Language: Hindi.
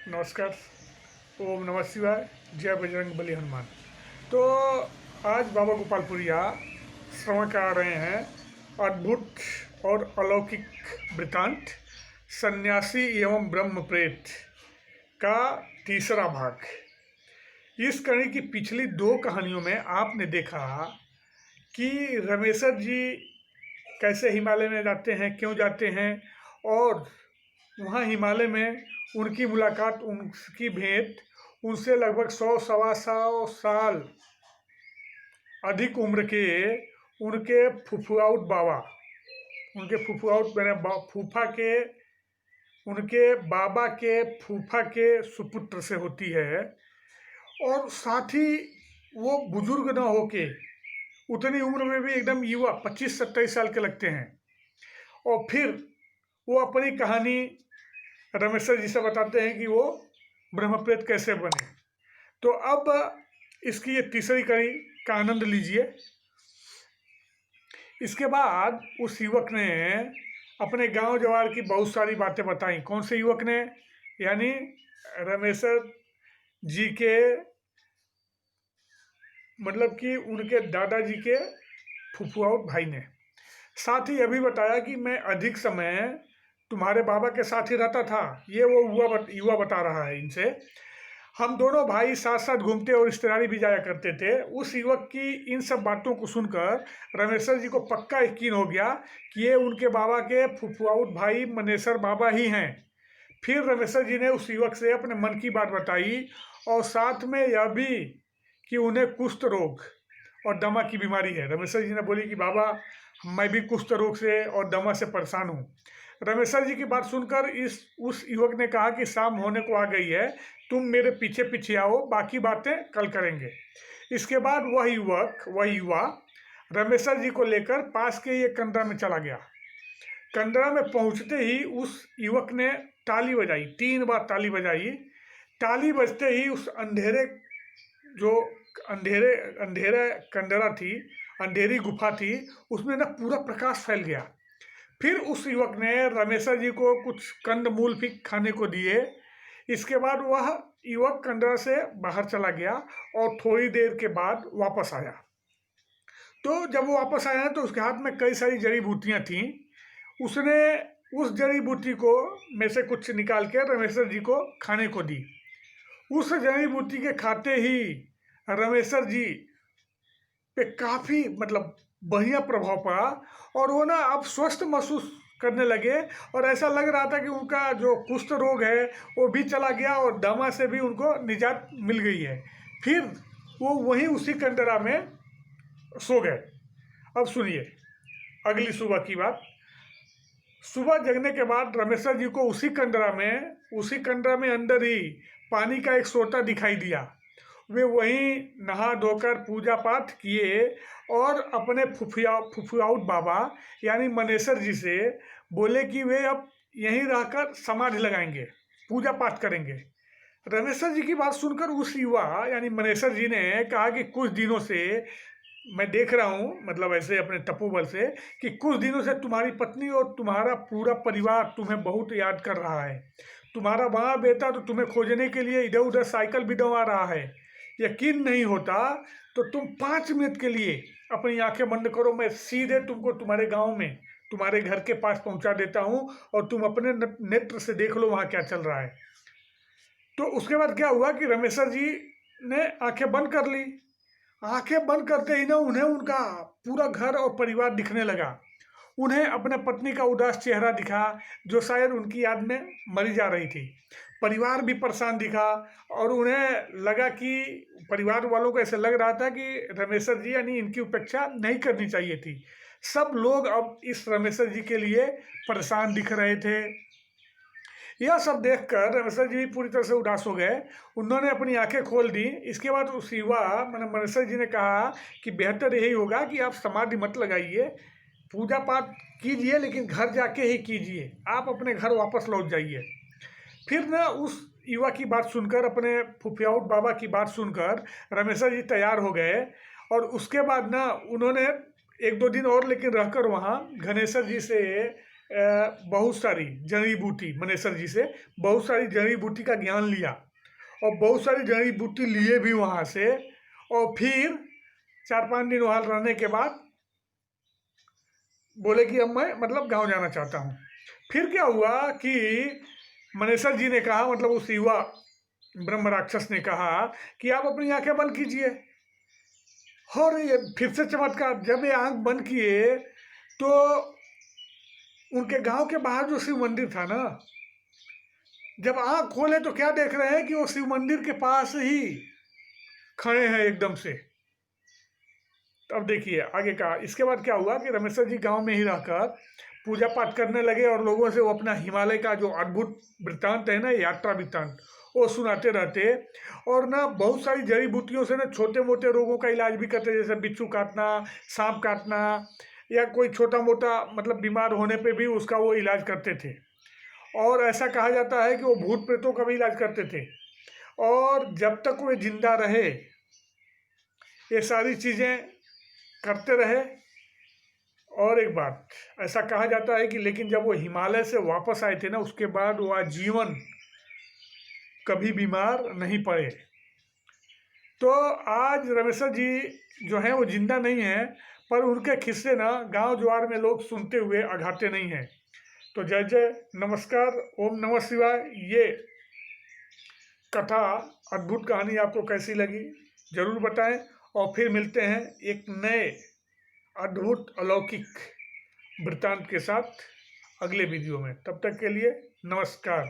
नमस्कार। ओम नमः शिवाय। जय बजरंग बली हनुमान। तो आज बाबा गोपालपुरिया श्रवण करा रहे हैं अद्भुत और अलौकिक वृतांत सन्यासी एवं ब्रह्म प्रेत का तीसरा भाग। इस कड़ी की पिछली दो कहानियों में आपने देखा कि रमेशर जी कैसे हिमालय में जाते हैं, क्यों जाते हैं, और वहाँ हिमालय में उनकी मुलाकात, उनकी भेंट उनसे लगभग 100-125 साल अधिक उम्र के उनके फुफुआउट बाबा, उनके फुफुआउट मैंने फूफा के, उनके बाबा के फूफा के सुपुत्र से होती है। और साथ ही वो बुजुर्ग न होके उतनी उम्र में भी एकदम युवा 25-27 साल के लगते हैं। और फिर वो अपनी कहानी रमेशर जी से बताते हैं कि वो ब्रह्मप्रेत कैसे बने। तो अब इसकी ये तीसरी कड़ी का आनंद लीजिए। इसके बाद उस युवक ने अपने गांव जवार की बहुत सारी बातें बताई। कौन से युवक ने? यानी रमेशर जी के, मतलब कि उनके दादाजी के फुफुआउट भाई ने। साथ ही यह भी बताया कि मैं अधिक समय तुम्हारे बाबा के साथ ही रहता था। ये वो युवा बता रहा है इनसे। हम दोनों भाई साथ साथ घूमते और रिश्तेदारी भी जाया करते थे। उस युवक की इन सब बातों को सुनकर रमेशर जी को पक्का यकीन हो गया कि ये उनके बाबा के फुफुआउट भाई मनेसर बाबा ही हैं। फिर रमेशर जी ने उस युवक से अपने मन की बात बताई और साथ में यह भी कि उन्हें कुष्ठ रोग और दमा की बीमारी है। रमेशर जी ने बोली कि बाबा, मैं भी कुष्ठ रोग से और दमा से परेशान हूँ। रमेशर जी की बात सुनकर उस युवक ने कहा कि शाम होने को आ गई है, तुम मेरे पीछे पीछे आओ, बाकी बातें कल करेंगे। इसके बाद वह युवा रमेशर जी को लेकर पास के एक कंदरा में चला गया। कंदरा में पहुंचते ही उस युवक ने ताली बजाई, 3 बार ताली बजाई। ताली बजते ही उस अंधेरे कंदरा थी, अंधेरी गुफा थी, उसमें ना पूरा प्रकाश फैल गया। फिर उस युवक ने रमेशर जी को कुछ कंदमूल भी खाने को दिए। इसके बाद वह युवक कंदरा से बाहर चला गया और थोड़ी देर के बाद वापस आया। तो जब वो वापस आया तो उसके हाथ में कई सारी जड़ी बूटियाँ थीं। उसने उस जड़ी बूटी को में से कुछ निकाल के रमेशर जी को खाने को दी। उस जड़ी बूटी के खाते ही रमेशर जी पे काफ़ी बढ़िया प्रभाव पड़ा और वो ना अब स्वस्थ महसूस करने लगे। और ऐसा लग रहा था कि उनका जो कुष्ठ रोग है वो भी चला गया और दमा से भी उनको निजात मिल गई है। फिर वो वहीं उसी कंदरा में सो गए। अब सुनिए अगली सुबह की बात। सुबह जगने के बाद रमेशर जी को उसी कंदरा में अंदर ही पानी का एक सोता दिखाई दिया। वे वहीं नहा धोकर पूजा पाठ किए और अपने फुफुआउट बाबा यानी मनेसर जी से बोले कि वे अब यहीं रहकर समाधि लगाएंगे, पूजा पाठ करेंगे। रमेशर जी की बात सुनकर उस युवा यानी मनेसर जी ने कहा कि कुछ दिनों से मैं देख रहा हूँ, ऐसे अपने तपोबल से, कि कुछ दिनों से तुम्हारी पत्नी और तुम्हारा पूरा परिवार तुम्हें बहुत याद कर रहा है। तुम्हारा बड़ा बेटा तो तुम्हें खोजने के लिए इधर उधर साइकिल भी दौड़ा रहा है। यकीन नहीं होता तो तुम 5 मिनट के लिए अपनी आंखें बंद करो, मैं सीधे तुमको तुम्हारे गांव में तुम्हारे घर के पास पहुंचा देता हूं और तुम अपने नेत्र से देख लो वहां क्या चल रहा है। तो उसके बाद क्या हुआ कि रमेशर जी ने आंखें बंद कर ली। आंखें बंद करते ही ना उन्हें उनका पूरा घर और परिवार दिखने लगा। उन्हें अपने पत्नी का उदास चेहरा दिखा जो शायद उनकी याद में मरी जा रही थी। परिवार भी परेशान दिखा और उन्हें लगा कि परिवार वालों को ऐसा लग रहा था कि रमेशर जी यानी इनकी उपेक्षा नहीं करनी चाहिए थी। सब लोग अब इस रमेशर जी के लिए परेशान दिख रहे थे। यह सब देखकर रमेशर जी भी पूरी तरह से उदास हो गए। उन्होंने अपनी आंखें खोल दी। इसके बाद उस युवा रमेशर जी ने कहा कि बेहतर यही होगा कि आप समाधि मत लगाइए, पूजा पाठ कीजिए, लेकिन घर जाके ही कीजिए, आप अपने घर वापस लौट जाइए। फिर ना उस युवा की बात सुनकर, अपने फुफियाउट बाबा की बात सुनकर रमेशर जी तैयार हो गए और उसके बाद ना उन्होंने 1-2 दिन और लेकिन रहकर वहाँ गणेशर जी से बहुत सारी जड़ी बूटी मनेसर जी से बहुत सारी जड़ी बूटी का ज्ञान लिया और बहुत सारी जड़ी बूटी लिए भी वहाँ से। और फिर 4-5 दिन वहाँ रहने के बाद बोले कि अब मैं मतलब गांव जाना चाहता हूँ। फिर क्या हुआ कि मनेसर जी ने कहा, मतलब उस युवा ब्रह्म राक्षस ने कहा कि आप अपनी आंखें बंद कीजिए। और ये फिर से चमत्कार, जब ये आंख बंद किए तो उनके गांव के बाहर जो शिव मंदिर था ना, जब आंख खोले तो क्या देख रहे हैं कि वो शिव मंदिर के पास ही खड़े हैं एकदम से। अब देखिए आगे का। इसके बाद क्या हुआ कि रमेश्वर जी गांव में ही रहकर पूजा पाठ करने लगे और लोगों से वो अपना हिमालय का जो अद्भुत वृत्तांत है ना, यात्रा वृत्तांत, वो सुनाते रहते। और ना बहुत सारी जड़ी बूटियों से ना छोटे मोटे रोगों का इलाज भी करते, जैसे बिच्छू काटना, सांप काटना, या कोई छोटा मोटा मतलब बीमार होने पे भी उसका वो इलाज करते थे। और ऐसा कहा जाता है कि वो भूत प्रेतों का भी इलाज करते थे। और जब तक वे जिंदा रहे ये सारी चीज़ें करते रहे। और एक बात, ऐसा कहा जाता है कि लेकिन जब वो हिमालय से वापस आए थे ना, उसके बाद वो आजीवन कभी बीमार नहीं पड़े। तो आज रमेश्वर जी जो हैं वो जिंदा नहीं हैं, पर उनके किस्से ना गांव ज्वार में लोग सुनते हुए अघाते नहीं हैं। तो जय जय, नमस्कार, ओम नमः शिवाय। ये कथा, अद्भुत कहानी आपको कैसी लगी जरूर बताएं। और फिर मिलते हैं एक नए अद्भुत अलौकिक वृत्तांत के साथ अगले वीडियो में। तब तक के लिए नमस्कार।